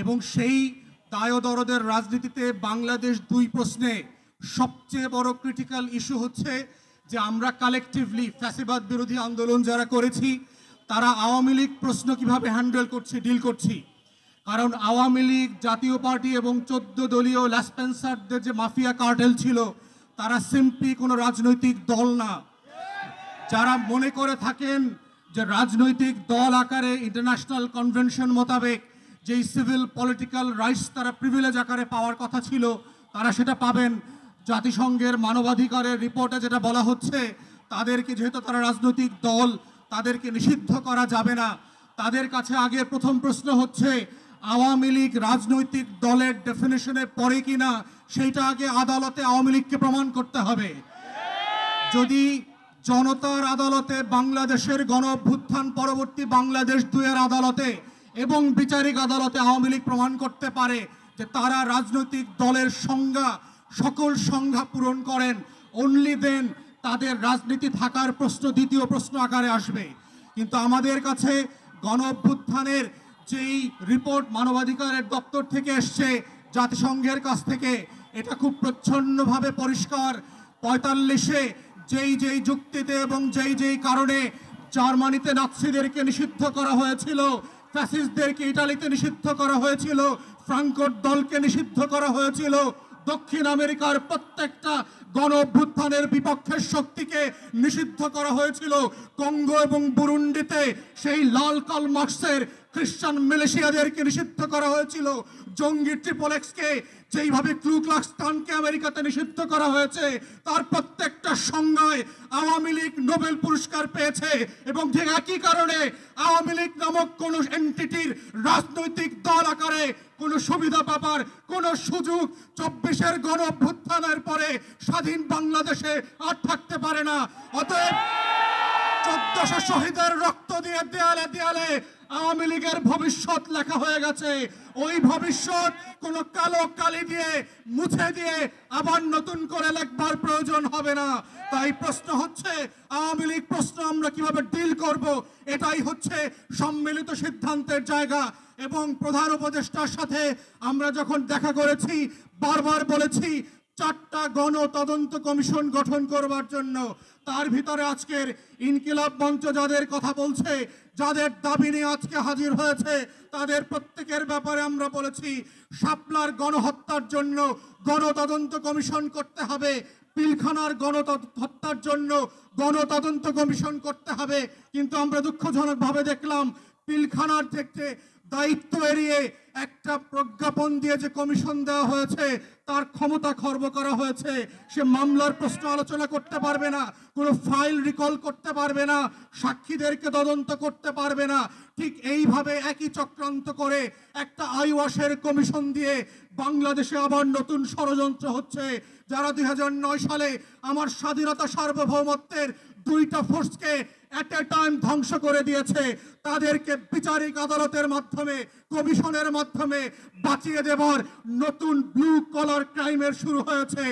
এবং সেই দায়দরদের রাজনীতিতে বাংলাদেশ দুই প্রশ্নে সবচেয়ে বড় ক্রিটিক্যাল ইস্যু হচ্ছে যে আমরা কালেকটিভলি ফ্যাসিবাদ বিরোধী আন্দোলন যারা করেছি তারা আওয়ামী লীগ প্রশ্ন কিভাবে হ্যান্ডেল করছি, ডিল করছি। কারণ আওয়ামী লীগ, জাতীয় পার্টি এবং 14 দলীয় ল্যাসপেন্সারদের যে মাফিয়া কার্টেল ছিল তারা সিম্পলি কোনো রাজনৈতিক দল না। যারা মনে করে থাকেন যে রাজনৈতিক দল আকারে ইন্টারন্যাশনাল কনভেনশন মোতাবেক যেই সিভিল পলিটিক্যাল রাইটস তারা প্রিভিলেজ আকারে পাওয়ার কথা ছিল তারা সেটা পাবেন। জাতিসংঘের মানবাধিকারের রিপোর্টে যেটা বলা হচ্ছে তাদেরকে যেহেতু তারা রাজনৈতিক দল তাদেরকে নিষিদ্ধ করা যাবে না। তাদের কাছে আগে প্রথম প্রশ্ন হচ্ছে আওয়ামী লীগ রাজনৈতিক দলের ডেফিনেশনে পড়ে কিনা সেইটা আগে আদালতে আওয়ামী লীগকে প্রমাণ করতে হবে। যদি জনতার আদালতে, বাংলাদেশের গণ অভ্যুত্থান পরবর্তী বাংলাদেশ 2-এর আদালতে এবং বিচারিক আদালতে আওয়ামী লীগ প্রমাণ করতে পারে যে তারা রাজনৈতিক দলের সংজ্ঞা, সকল সংজ্ঞা পূরণ করেন, অনলি দেন তাদের রাজনীতি থাকার প্রশ্ন দ্বিতীয় প্রশ্ন আকারে আসবে। কিন্তু আমাদের কাছে গণ অভ্যুত্থানের যেই রিপোর্ট মানবাধিকারের দপ্তর থেকে এসছে, জাতিসংঘের কাছ থেকে, এটা খুব প্রচ্ছন্নভাবে পরিষ্কার। 45-এ যেই যুক্তিতে এবং যেই কারণে জার্মানিতে নাৎসিদেরকে নিষিদ্ধ করা হয়েছিল, ফ্যাসিস্টদেরকে ইটালিতে নিষিদ্ধ করা হয়েছিল, ফ্রাঙ্কোর দলকে নিষিদ্ধ করা হয়েছিল, দক্ষিণ আমেরিকার প্রত্যেকটা গণ অভ্যুত্থানের বিপক্ষের শক্তিকে নিষিদ্ধ করা হয়েছিল, কঙ্গো এবং বুরুন্ডিতে সেই লাল কার্ল মার্কসের খ্রিস্টান মিলিশিয়াদেরকে নিষিদ্ধ করা হয়েছিল, জঙ্গি ট্রিপল এক্সকে যেইভাবে ক্লু ক্লাক্স ক্লানকে আমেরিকাতে নিষিদ্ধ করা হয়েছে তার প্রত্যেকটা সংজ্ঞায় আওয়ামী লীগ নোবেল পুরস্কার পেয়েছে। এবং ঠিক একই কারণে আওয়ামী লীগ নামক কোন এন্টিটির রাজনৈতিক দল আকারে কোনো সুবিধা পাবার কোনো সুযোগ 24-এর গণ অভ্যুত্থানের পরে স্বাধীন বাংলাদেশে আর থাকতে পারে না। অতএব 1400 শহীদের রক্ত দিয়ে দেয়ালে দেয়ালে আওয়ামী লীগের ভবিষ্যৎ লেখা হয়ে গেছে। ওই ভবিষ্যৎ কোনো কালো কালি দিয়ে মুছে দিয়ে আবার নতুন করে লেখবার প্রয়োজন হবে না। তাই প্রশ্ন হচ্ছে আওয়ামী লীগ প্রশ্ন আমরা কিভাবে ডিল করব, এটাই হচ্ছে সম্মিলিত সিদ্ধান্তের জায়গা। এবং প্রধান উপদেষ্টার সাথে আমরা যখন দেখা করেছি বারবার বলেছি 4টা গণ তদন্ত কমিশন গঠন করবার জন্য। তার ভিতরে আজকের ইনকিলাব মঞ্চ যাদের কথা বলছে, যাদের দাবি নিয়ে আজকে হাজির হয়েছে, তাদের প্রত্যেকের ব্যাপারে আমরা বলেছি শাপলার গণহত্যার জন্য গণতদন্ত কমিশন করতে হবে, পিলখানার গণহত্যার জন্য গণতদন্ত কমিশন করতে হবে। কিন্তু আমরা দুঃখজনকভাবে দেখলাম পিলখানার থেকে দায়িত্ব এড়িয়ে একটা প্রজ্ঞাপন দিয়ে যে কমিশন দেওয়া হয়েছে তার ক্ষমতা খর্ব করা হয়েছে। সে মামলার প্রশ্ন আলোচনা করতে পারবে না, কোনো ফাইল রিকল করতে পারবে না, সাক্ষীদেরকে তদন্ত করতে পারবে না। ঠিক এইভাবে একই চক্রান্ত করে একটা আইওয়াশের কমিশন দিয়ে বাংলাদেশে আবার নতুন ষড়যন্ত্র হচ্ছে। যারা 2009 সালে আমার স্বাধীনতা সার্বভৌমত্বের 2টা ফোর্সকে এট এ টাইম ধ্বংস করে দিয়েছে, তাদেরকে বিচারিক আদালতের মাধ্যমে, কমিশনের মাধ্যমে বাঁচিয়ে দেবার নতুন ব্লু কলার ক্রাইমের শুরু হয়েছে।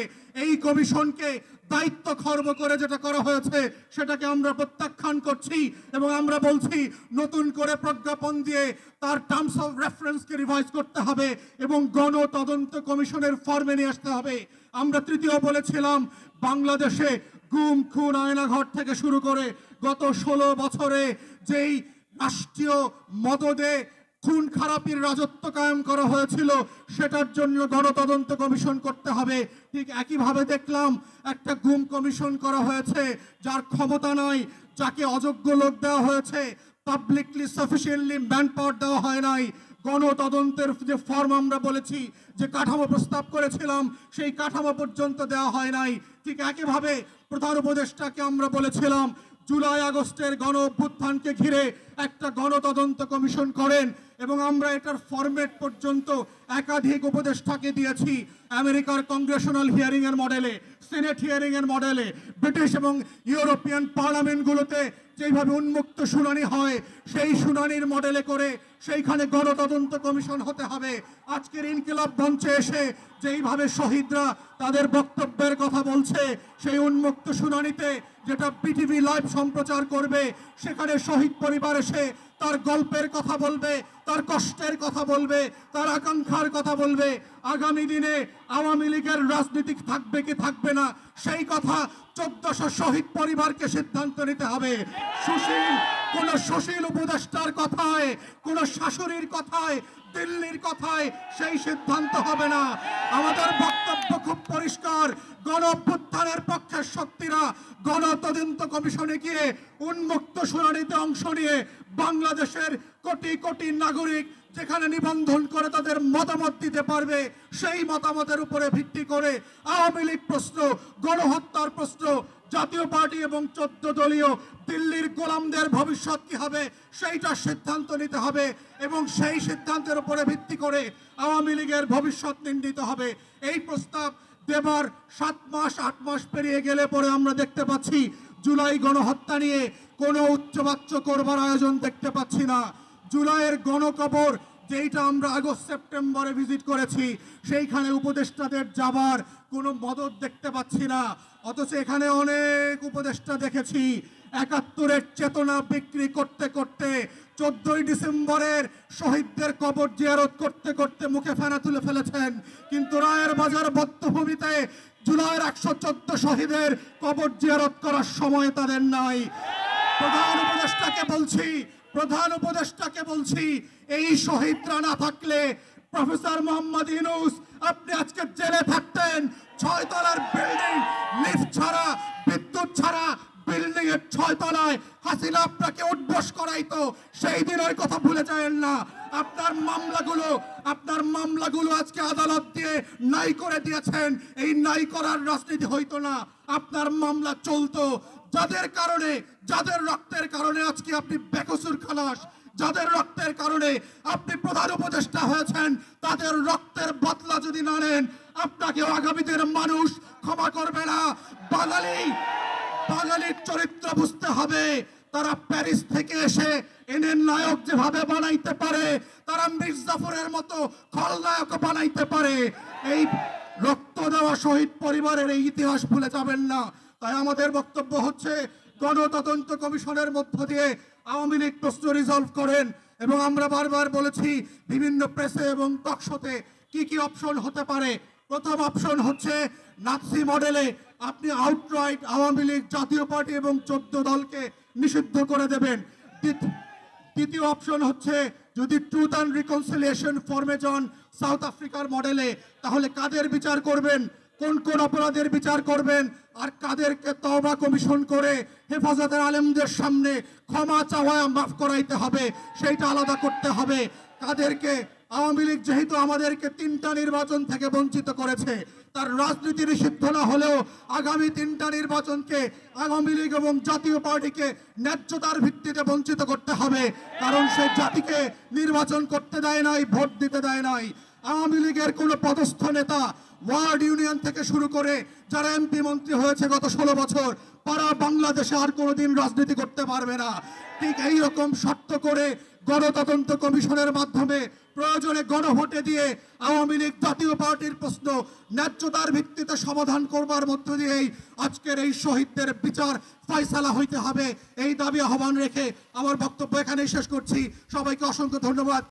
এই কমিশনকে দায়িত্ব খর্ব করে যেটা করা হয়েছে সেটাকে আমরা প্রত্যাখ্যান করছি এবং আমরা বলছি নতুন করে প্রজ্ঞাপন দিয়ে তার টার্মস অফ রেফারেন্সকে রিভাইজ করতে হবে এবং গণ তদন্ত কমিশনের ফর্মে নিয়ে আসতে হবে। আমরা তৃতীয় বলেছিলাম বাংলাদেশে গুম, খুন, আয়নাঘর থেকে শুরু করে গত 16 বছরে যেই রাষ্ট্রীয় মদদে খুন খারাপির রাজত্ব কায়েম করা হয়েছিল সেটার জন্য গণতদন্ত কমিশন করতে হবে। ঠিক একইভাবে দেখলাম একটা গুম কমিশন করা হয়েছে যার ক্ষমতা নাই, যাকে অযোগ্য লোক দেওয়া হয়েছে, পাবলিকলি সাফিসিয়েন্টলি ম্যান পাওয়ার দেওয়া হয় নাই। গণতদন্তের যে ফর্ম আমরা বলেছি, যে কাঠামো প্রস্তাব করেছিলাম, সেই কাঠামো পর্যন্ত দেওয়া হয় নাই। ঠিক একইভাবে প্রধান উপদেষ্টাকে আমরা বলেছিলাম জুলাই আগস্টের গণ অভ্যুত্থানকে ঘিরে একটা গণতদন্ত কমিশন করেন এবং আমরা এটার ফরম্যাট পর্যন্ত একাধিক উপদেষ্টাকে দিয়েছি। আমেরিকার কংগ্রেশনাল হিয়ারিং এর মডেলে, সিনেট হিয়ারিং এর মডেলে, ব্রিটিশ এবং ইউরোপিয়ান পার্লামেন্টগুলোতে যেইভাবে উন্মুক্ত শুনানি হয় সেই শুনানির মডেলে করে সেইখানে গণতদন্ত কমিশন হতে হবে। আজকের ইনকিলাব মঞ্চে এসে যেইভাবে শহীদরা তাদের বক্তব্যের কথা বলছে, সেই উন্মুক্ত শুনানিতে যেটা পিটিভি লাইভ সম্প্রচার করবে, সেখানে শহীদ পরিবার এসে তার গল্পের কথা বলবে, তার কষ্টের কথা বলবে, তার আকাঙ্ক্ষার কথা বলবে। আগামী দিনে আওয়ামী লীগের রাজনীতি থাকবে কি থাকবে না সেই কথা 1400 শহীদ পরিবারকে সিদ্ধান্ত নিতে হবে। কোন সুশীল উপদেষ্টার কথায়, কোন শাশুড়ির কথায়, দিল্লির কথায় সেই সিদ্ধান্ত হবে না। আমাদের বক্তব্য খুব পরিষ্কার, গণ অভ্যুত্থানের পক্ষের শক্তিরা গণ তদন্ত কমিশনে গিয়ে উন্মুক্ত শুনানিতে অংশ নিয়ে বাংলাদেশের কোটি কোটি নাগরিক যেখানে নিবন্ধন করে তাদের মতামত দিতে পারবে, সেই মতামতের উপরে ভিত্তি করে আওয়ামী লীগ প্রশ্ন, গণহত্যার প্রশ্ন, জাতীয় পার্টি এবং 14 দলীয় দিল্লির গোলামদের ভবিষ্যৎ কি হবে সেইটা সিদ্ধান্ত নিতে হবে এবং সেই সিদ্ধান্তের উপরে ভিত্তি করে আওয়ামী লীগের ভবিষ্যৎ নির্ণীত হবে। এই প্রস্তাব দেবার 7 মাস 8 মাস পেরিয়ে গেলে পরে আমরা দেখতে পাচ্ছি জুলাই গণহত্যা নিয়ে কোনো উচ্চবাচ্য করবার আয়োজন দেখতে পাচ্ছি না। জুলাইয়ের গণকবর যেইটা আমরা আগস্ট সেপ্টেম্বরে ভিজিট করেছি সেইখানে উপদেষ্টাদের যাবার কোনো মদত দেখতে পাচ্ছি না। অথচ এখানে অনেক উপদেষ্টা দেখেছি 71-এর চেতনা বিক্রি করতে করতে 14ই ডিসেম্বরের শহীদদের কবর জিয়ারত করতে করতে মুখে ফেনা তুলে ফেলেছেন, কিন্তু রায়ের বাজার বধ্যভূমিতে জুলাইয়ের 114 শহীদের কবর জিয়ারত করার সময় তাদের নাই। প্রধান উপদেষ্টাকে বলছি এই শহীদরা না থাকলে প্রফেসর মোহাম্মদ ইউনূস আপনি আজকে জেলে থাকতেন। 6 তলার বিল্ডিং, লিফট ছাড়া, বিদ্যুৎ ছাড়া বিল্ডিং এর 6 তলায় হাসিনা আপনাকে উঠবস করাইতো, সেই দিনের কথা ভুলে যাবেন না। আপনার মামলাগুলো আজকে আদালত দিয়ে নাই করে দিয়েছেন। এই নাই করার রাজনীতি হইতো না, আপনার মামলা চলতো। যাদের রক্তের কারণে আজকে আপনি বেকসুর খালাস, যাদের রক্তের কারণে আপনি প্রধান উপদেষ্টা হয়েছেন, তাদের রক্তের বদলা যদি না নেন আপনাকে আগামীদের মানুষ ক্ষমা করবে না। বাঙালির চরিত্র বুঝতে হবে। তারা প্যারিস থেকে এসে এনের নায়ক যেভাবে বানাইতে পারে, তারা মির্জাফরের মতো খলনায়ক বানাইতে পারে। এই রক্ত দেওয়া শহীদ পরিবারের এই ইতিহাস ভুলে যাবেন না। তাই আমাদের বক্তব্য হচ্ছে গণতদন্ত কমিশনের মধ্য দিয়ে আওয়ামী লীগ প্রশ্ন রিজলভ করেন। এবং আমরা বারবার বলেছি বিভিন্ন প্রেসে এবং টকশোতে কি অপশন হতে পারে। প্রথম অপশন হচ্ছে নাৎসি মডেলে আপনি আউটরাইট আওয়ামী লীগ, জাতীয় পার্টি এবং 14 দলকে নিষিদ্ধ করে দেবেন। দ্বিতীয় অপশন হচ্ছে যদি ট্রুথ অ্যান্ড রিকনসিলিয়েশন ফর্মে যান সাউথ আফ্রিকার মডেলে, তাহলে কাদের বিচার করবেন, কোন কোন অপরাধের বিচার করবেন, আর কাদেরকে তওবা কমিশন করে হেফাজতের আলেমদের সামনে ক্ষমা চাওয়া মাফ করাইতে হবে সেইটা আলাদা করতে হবে। কাদেরকে আওয়ামী লীগ যেহেতু আমাদেরকে 3টা নির্বাচন থেকে বঞ্চিত করেছে, তার রাজনীতি নিষিদ্ধ না হলেও আগামী 3টা নির্বাচনকে আওয়ামী লীগ এবং জাতীয় পার্টিকে ন্যায্যতার ভিত্তিতে বঞ্চিত করতে হবে। কারণ সে জাতিকে নির্বাচন করতে দেয় নাই, ভোট দিতে দেয় নাই। আওয়ামী লীগের কোনো পদস্থ নেতা ওয়ার্ড ইউনিয়ন থেকে শুরু করে যারা এমপি মন্ত্রী হয়েছে গত 16 বছর, তারা বাংলাদেশে আর কোনোদিন রাজনীতি করতে পারবে না। ঠিক এইরকম শর্ত করে গণতদন্ত কমিশনের মাধ্যমে প্রয়োজনে গণভোটে দিয়ে আওয়ামী লীগ, জাতীয় পার্টির প্রশ্ন ন্যায্যতার ভিত্তিতে সমাধান করবার মধ্য দিয়েই আজকের এই শহীদদের বিচার ফয়সালা হইতে হবে। এই দাবি আহ্বান রেখে আমার বক্তব্য এখানেই শেষ করছি। সবাইকে অসংখ্য ধন্যবাদ।